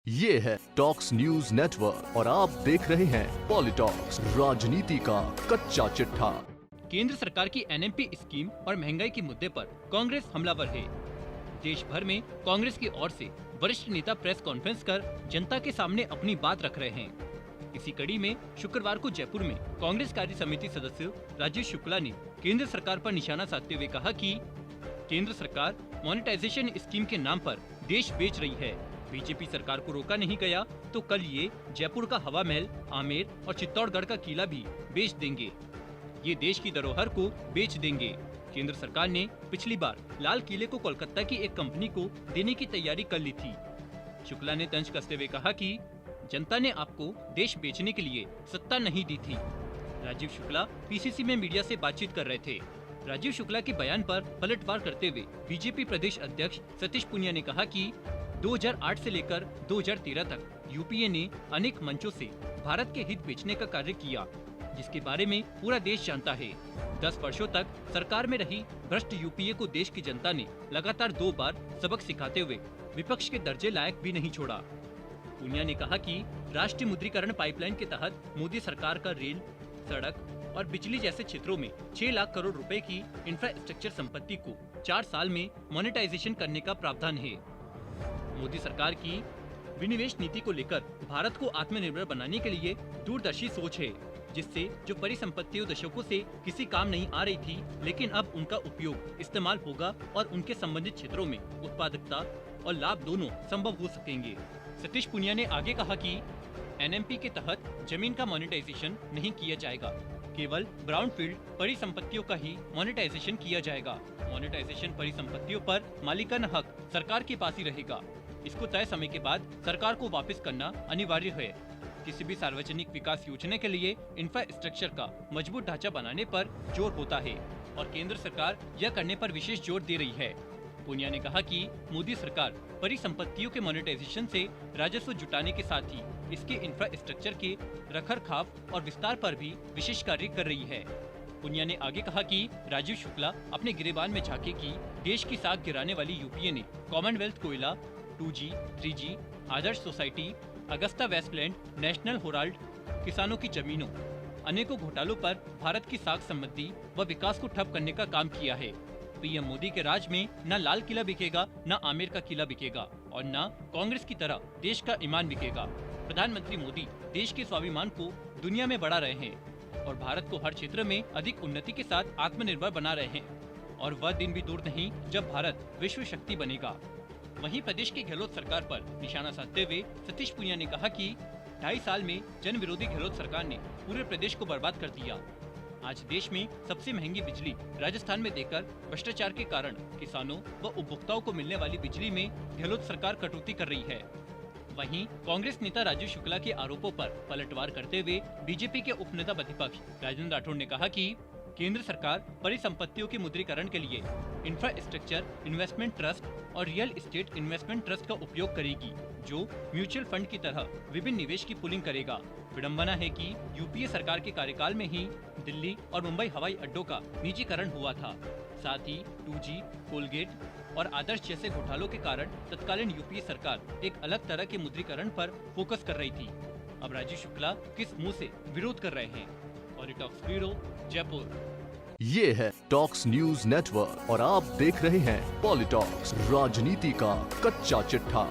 ये है talks news network और आप देख रहे हैं पॉलिटॉक्स, राजनीति का कच्चा चिट्ठा। केंद्र सरकार की एनएमपी स्कीम और महंगाई के मुद्दे पर कांग्रेस हमलावर है। देश भर में कांग्रेस की ओर से वरिष्ठ नेता प्रेस कॉन्फ्रेंस कर जनता के सामने अपनी बात रख रहे हैं। इसी कड़ी में शुक्रवार को जयपुर में कांग्रेस कार्य समिति सदस्य राजीव शुक्ला ने केंद्र सरकार पर निशाना साधते हुए कहा कि केंद्र सरकार मोनेटाइजेशन स्कीम के नाम पर देश बेच रही है। बीजेपी सरकार को रोका नहीं गया तो कल ये जयपुर का हवा महल, आमेर और चित्तौड़गढ़ का किला भी बेच देंगे। ये देश की धरोहर को बेच देंगे। केंद्र सरकार ने पिछली बार लाल किले को कोलकाता की एक कंपनी को देने की तैयारी कर ली थी। शुक्ला ने तंज कसते हुए कहा कि जनता ने आपको देश बेचने के लिए सत्ता नहीं दी थी। राजीव शुक्ला पीसीसी में मीडिया से बातचीत कर रहे थे। राजीव शुक्ला के बयान पर पलटवार करते हुए बीजेपी प्रदेश अध्यक्ष सतीश पूनिया ने कहा कि 2008 से लेकर 2013 तक यूपीए ने अनेक मंचों से भारत के हित बेचने का कार्य किया, जिसके बारे में पूरा देश जानता है। 10 वर्षों तक सरकार में रही भ्रष्ट यूपीए को देश की जनता ने लगातार 2 बार सबक सिखाते हुए विपक्ष के दर्जे लायक भी नहीं छोड़ा। पूनिया ने कहा कि राष्ट्रीय मुद्रीकरण पाइपलाइन के तहत मोदी सरकार का रेल, सड़क और बिजली जैसे क्षेत्रों में 6 लाख करोड़ रुपए की इंफ्रास्ट्रक्चर संपत्ति को 4 साल में मोनेटाइजेशन करने का प्रावधान है। मोदी सरकार की विनिवेश नीति को लेकर भारत को आत्मनिर्भर बनाने के लिए दूरदर्शी सोच है, जिससे जो परिसंपत्तियों दशकों से किसी काम नहीं आ रही थी, लेकिन अब उनका उपयोग इस्तेमाल होगा और उनके संबंधित क्षेत्रों में उत्पादकता और लाभ दोनों संभव हो सकेंगे। सतीश पूनिया ने आगे कहा कि एनएमपी के तहत जमीन का मोनेटाइजेशन नहीं किया जाएगा, केवल ब्राउनफील्ड परिसंपत्तियों का ही मोनेटाइजेशन किया जाएगा। मोनेटाइजेशन परिसंपत्तियों पर मालिकाना हक सरकार के पास ही रहेगा। इसको तय समय के बाद सरकार को वापस करना अनिवार्य है। किसी भी सार्वजनिक विकास योजना के लिए इंफ्रास्ट्रक्चर का मजबूत ढांचा बनाने पर जोर होता है और केंद्र सरकार यह करने पर विशेष जोर दे रही है। पूनिया ने कहा कि मोदी सरकार परिसंपत्तियों के मोनेटाइजेशन से राजस्व जुटाने के साथ ही इसके इंफ्रास्ट्रक्चर के रखरखाव और विस्तार पर भी विशेष कार्य कर रही है। पूनिया ने आगे कहा कि राजीव शुक्ला अपने गिरेबान में झांके कि देश की साख गिराने वाली यूपीए ने कॉमनवेल्थ कोयला, 2G, 3G, Adarsh society, Agusta Westland, National Herald, किसानों की जमीनों, अनेकों घोटालों पर भारत की साख समृद्धि व विकास को ठप करने का काम किया है। पीएम मोदी के राज में न लाल किला बिकेगा, न आमेर का किला बिकेगा और न कांग्रेस की तरह देश का ईमान बिकेगा। प्रधानमंत्री मोदी देश के स्वाभिमान को दुनिया में बढ़ा रहे हैं और भारत को हर क्षेत्र में अधिक उन्नति के साथ आत्मनिर्भर बना रहे हैं और वह दिन भी दूर नहीं जब भारत विश्व शक्ति बनेगा। वहीं प्रदेश की गहलोत सरकार पर निशाना साधते हुए सतीश पूनिया ने कहा कि 2.5 साल में जन विरोधी गहलोत सरकार ने पूरे प्रदेश को बर्बाद कर दिया। आज देश में सबसे महंगी बिजली राजस्थान में देकर भ्रष्टाचार के कारण किसानों व उपभोक्ताओं को मिलने वाली बिजली में गहलोत सरकार कटौती कर रही है। वहीं कांग्रेस नेता राजीव शुक्ला के आरोपों पर पलटवार करते हुए बीजेपी के उपनेता प्रतिपक्ष राजेंद्र राठौड़ ने कहा कि केंद्र सरकार परिसंपत्तियों के मुद्रीकरण के लिए इंफ्रास्ट्रक्चर इन्वेस्टमेंट ट्रस्ट और रियल एस्टेट इन्वेस्टमेंट ट्रस्ट का उपयोग करेगी, जो म्यूचुअल फंड की तरह विभिन्न निवेश की पुलिंग करेगा। विडंबना है कि यूपीए सरकार के कार्यकाल में ही दिल्ली और मुंबई हवाई अड्डों का निजीकरण हुआ था। साथ ही 2G, कोलगेट और आदर्श जैसे घोटालों के कारण तत्कालीन यूपीए सरकार एक अलग तरह के मुद्रीकरण पर फोकस कर रही थी। अब राजीव शुक्ला किस मुंह से विरोध कर रहे हैं? पॉलिटॉक्स ब्यूरो, जयपुर। ये है टॉक्स न्यूज नेटवर्क और आप देख रहे हैं पॉलिटॉक्स, राजनीति का कच्चा चिट्ठा।